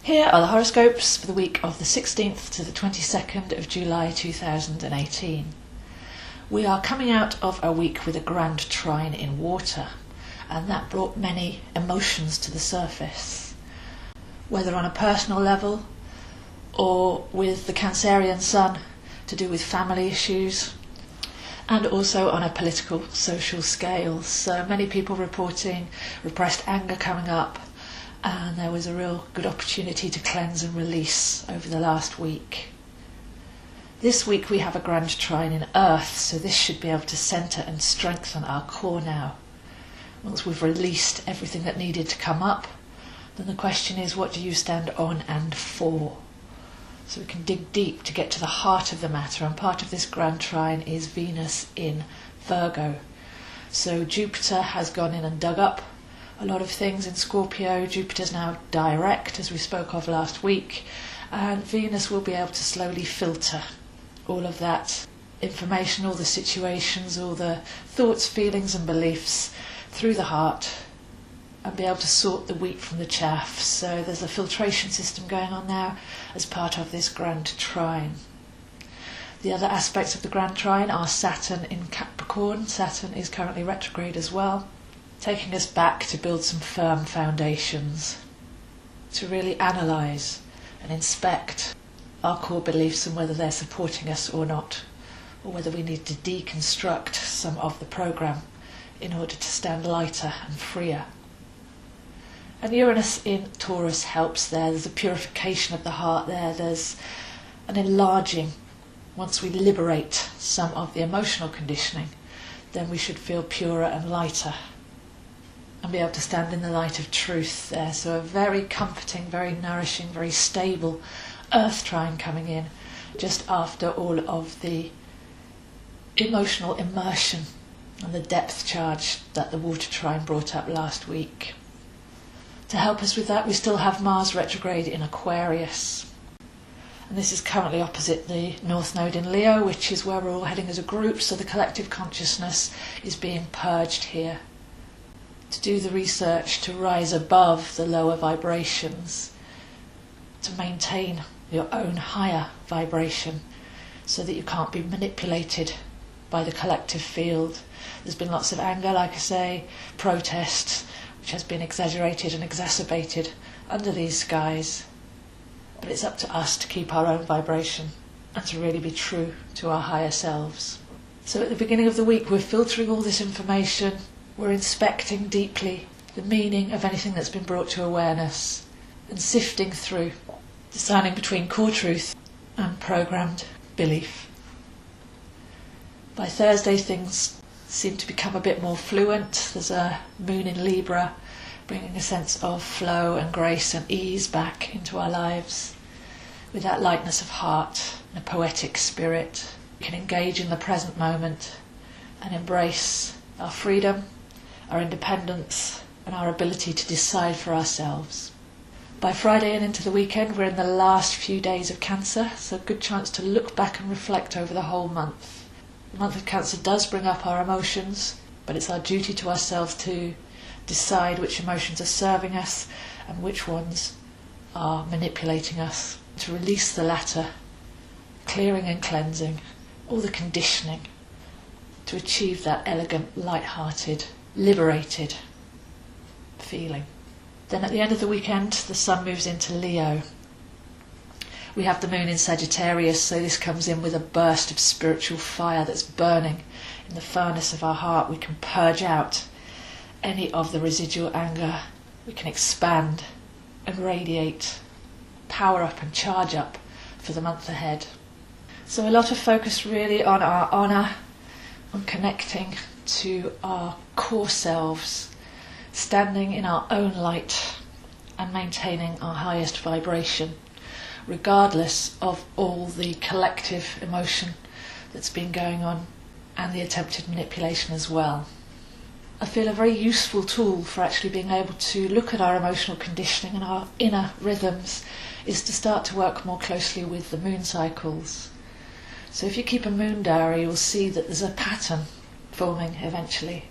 Here are the horoscopes for the week of the 16th to the 22nd of July 2018. We are coming out of a week with a grand trine in water, and that brought many emotions to the surface, whether on a personal level or with the Cancerian sun to do with family issues, and also on a political, social scale. So many people reporting repressed anger coming up, and there was a real good opportunity to cleanse and release over the last week. This week we have a grand trine in Earth, so this should be able to centre and strengthen our core now. Once we've released everything that needed to come up, then the question is, what do you stand on and for? So we can dig deep to get to the heart of the matter, and part of this grand trine is Venus in Virgo. So Jupiter has gone in and dug up a lot of things in Scorpio. Jupiter's now direct, as we spoke of last week, and Venus will be able to slowly filter all of that information, all the situations, all the thoughts, feelings and beliefs through the heart, and be able to sort the wheat from the chaff. So there's a filtration system going on now as part of this grand trine. The other aspects of the grand trine are Saturn in Capricorn. Saturn is currently retrograde as well, taking us back to build some firm foundations, to really analyse and inspect our core beliefs and whether they're supporting us or not, or whether we need to deconstruct some of the programme in order to stand lighter and freer. And Uranus in Taurus helps there. There's a purification of the heart there. There's an enlarging. Once we liberate some of the emotional conditioning, then we should feel purer and lighter and be able to stand in the light of truth there. So a very comforting, very nourishing, very stable Earth trine coming in just after all of the emotional immersion and the depth charge that the water trine brought up last week. To help us with that, we still have Mars retrograde in Aquarius. And this is currently opposite the North Node in Leo, which is where we're all heading as a group, so the collective consciousness is being purged here. To do the research to rise above the lower vibrations, to maintain your own higher vibration so that you can't be manipulated by the collective field. There's been lots of anger, like I say, protest, which has been exaggerated and exacerbated under these skies. But it's up to us to keep our own vibration and to really be true to our higher selves. So at the beginning of the week, we're filtering all this information, we're inspecting deeply the meaning of anything that's been brought to awareness and sifting through, discerning between core truth and programmed belief. By Thursday, things seem to become a bit more fluent. There's a moon in Libra, bringing a sense of flow and grace and ease back into our lives. With that lightness of heart and a poetic spirit, we can engage in the present moment and embrace our freedom, our independence, and our ability to decide for ourselves. By Friday and into the weekend, we're in the last few days of Cancer, so a good chance to look back and reflect over the whole month. The month of Cancer does bring up our emotions, but it's our duty to ourselves to decide which emotions are serving us and which ones are manipulating us, to release the latter, clearing and cleansing all the conditioning, to achieve that elegant, light-hearted, liberated feeling. Then at the end of the weekend, the sun moves into Leo. We have the moon in Sagittarius, so this comes in with a burst of spiritual fire that's burning in the furnace of our heart. We can purge out any of the residual anger. We can expand and radiate, power up and charge up for the month ahead. So a lot of focus really on our honour, on connecting to our core selves, standing in our own light and maintaining our highest vibration, regardless of all the collective emotion that's been going on and the attempted manipulation as well. I feel a very useful tool for actually being able to look at our emotional conditioning and our inner rhythms is to start to work more closely with the moon cycles. So if you keep a moon diary, you'll see that there's a pattern forming eventually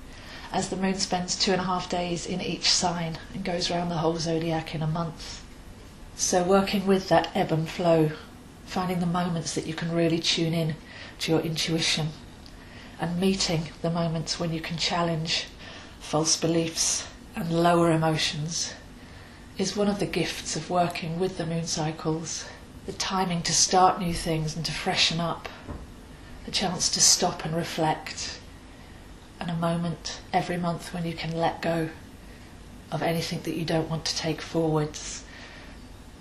as the moon spends 2.5 days in each sign and goes around the whole zodiac in a month. So working with that ebb and flow, finding the moments that you can really tune in to your intuition, and meeting the moments when you can challenge false beliefs and lower emotions is one of the gifts of working with the moon cycles. The timing to start new things and to freshen up, the chance to stop and reflect, and a moment every month when you can let go of anything that you don't want to take forwards.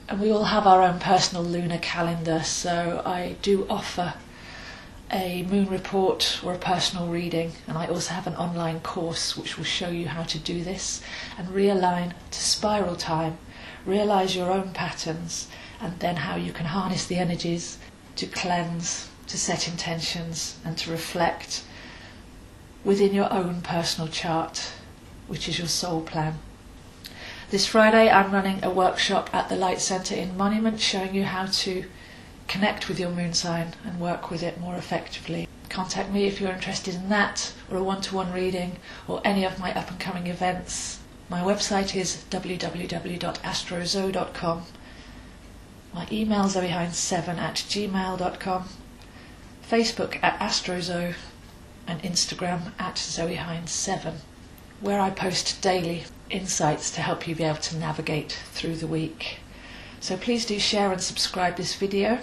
And we all have our own personal lunar calendar, so I do offer a moon report or a personal reading, and I also have an online course which will show you how to do this and realign to spiral time, realise your own patterns, and then how you can harness the energies to cleanse, to set intentions, and to reflect within your own personal chart, which is your soul plan. This Friday I'm running a workshop at the Light Centre in Monument showing you how to connect with your moon sign and work with it more effectively. Contact me if you're interested in that, or a one-to-one reading, or any of my up-and-coming events. My website is www.astrozo.com. My email is zoehines7@gmail.com, Facebook at Astrozo, and Instagram at zoehines7, where I post daily insights to help you be able to navigate through the week. So please do share and subscribe this video,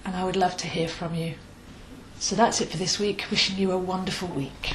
and I would love to hear from you. So that's it for this week. Wishing you a wonderful week.